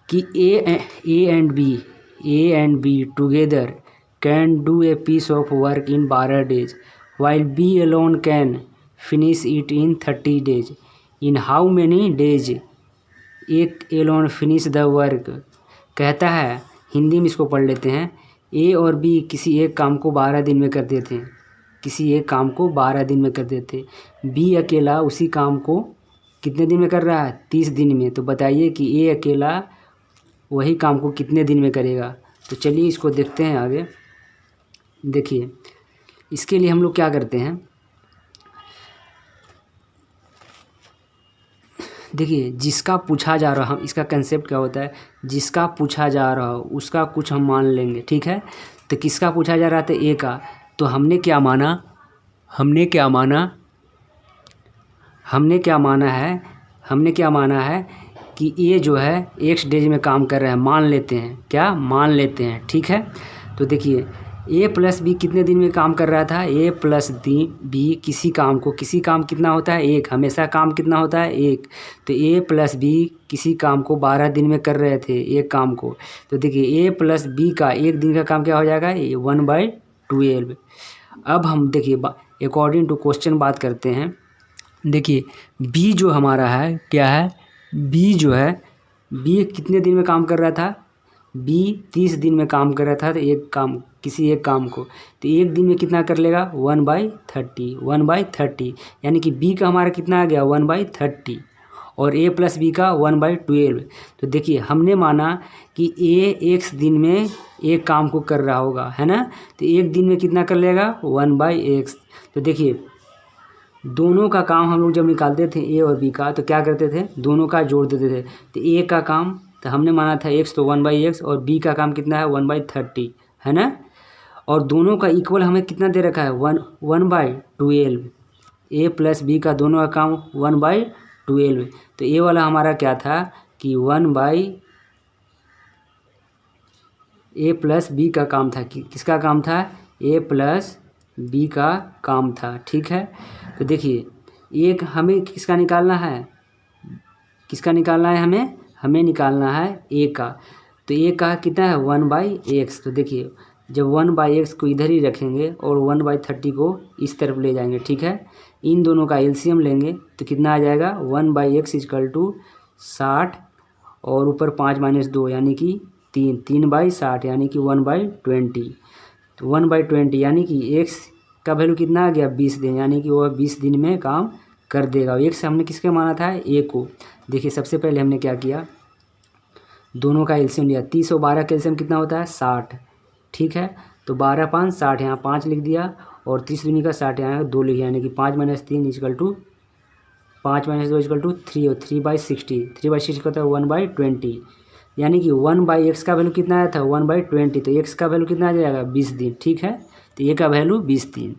कि A and B together can do a piece of work in 12 days while B alone can finish it in 30 days. In how many days A alone finish the work. कहता है, हिंदी में इसको पढ़ लेते हैं, ए और B किसी एक काम को 12 दिन में कर देते हैं. किसी एक काम को 12 दिन में कर देते. बी अकेला उसी काम को कितने दिन में कर रहा है? 30 दिन में. तो बताइए कि ए अकेला वही काम को कितने दिन में करेगा. तो चलिए इसको देखते हैं आगे. देखिए, इसके लिए हम लोग क्या करते हैं. देखिए, जिसका पूछा जा रहा, हम इसका कंसेप्ट क्या होता है, जिसका पूछा जा रहा हो उसका कुछ हम मान लेंगे. ठीक है. तो किसका पूछा जा रहा था? ए का. तो हमने क्या माना है कि ए जो है एक्स डेज में काम कर रहा है. मान लेते हैं. ठीक है. तो देखिए, ए प्लस बी कितने दिन में काम कर रहा था? ए प्लस बी किसी काम कितना होता है? एक. हमेशा काम कितना होता है? एक. तो ए प्लस बी किसी काम को 12 दिन में कर रहे थे, एक काम को. तो देखिए, ए प्लस बी का एक दिन का काम क्या हो जाएगा? 1/12. अब हम देखिए अकॉर्डिंग टू क्वेश्चन बात करते हैं. देखिए, बी जो हमारा है क्या है? बी कितने दिन में काम कर रहा था? बी 30 दिन में काम कर रहा था. तो किसी एक काम को तो एक दिन में कितना कर लेगा? 1/30. यानी कि बी का हमारा कितना आ गया? 1/30 और ए प्लस बी का 1/12. तो देखिए, हमने माना कि ए एक्स दिन में एक काम को कर रहा होगा, है ना. तो एक दिन में कितना कर लेगा? 1/x. तो देखिए, दोनों का काम हम लोग जब निकालते थे ए और बी का, तो क्या करते थे? दोनों का जोड़ देते थे. तो ए का काम तो हमने माना था x, तो 1/x, और बी का काम कितना है? 1/30, है ना. और दोनों का इक्वल हमें कितना दे रखा है? 1/12. ए प्लस बी का दोनों का काम 1/12. तो ए वाला हमारा क्या था कि ए प्लस बी का काम था. किसका काम था? ए प्लस बी का काम था. ठीक है. तो देखिए, एक हमें किसका निकालना है? हमें निकालना है ए का. तो ए का कितना है? 1/x. तो देखिए, जब 1/x को इधर ही रखेंगे और 1/30 को इस तरफ ले जाएंगे. ठीक है. इन दोनों का एलसीएम लेंगे तो कितना आ जाएगा? 1/x = 60 और ऊपर 5 - 2 यानी कि 3/60 यानी कि 1/20. तो 1/20 यानी कि x का वैल्यू कितना आ गया? 20 दिन. यानी कि वह 20 दिन में काम कर देगा. एक से हमने किसके माना था? ए को. देखिए, सबसे पहले हमने क्या किया, दोनों का एलसीएम लिया. 30 और 12 का एलसीएम कितना होता है? 60. ठीक है. तो 12 × 5 = 60. यहाँ 5 लिख दिया और 30 दूनी का 60 यहाँ 2 लिख, यानी कि 5 - 3 = 5 - 2 = 3 और 3/60. 3/60 का होता है 1/20. यानी कि 1/x का वैल्यू कितना आया था? 1/20. तो x का वैल्यू कितना आ जाएगा? 20 दिन. ठीक है. तो ए का वैल्यू 20 दिन.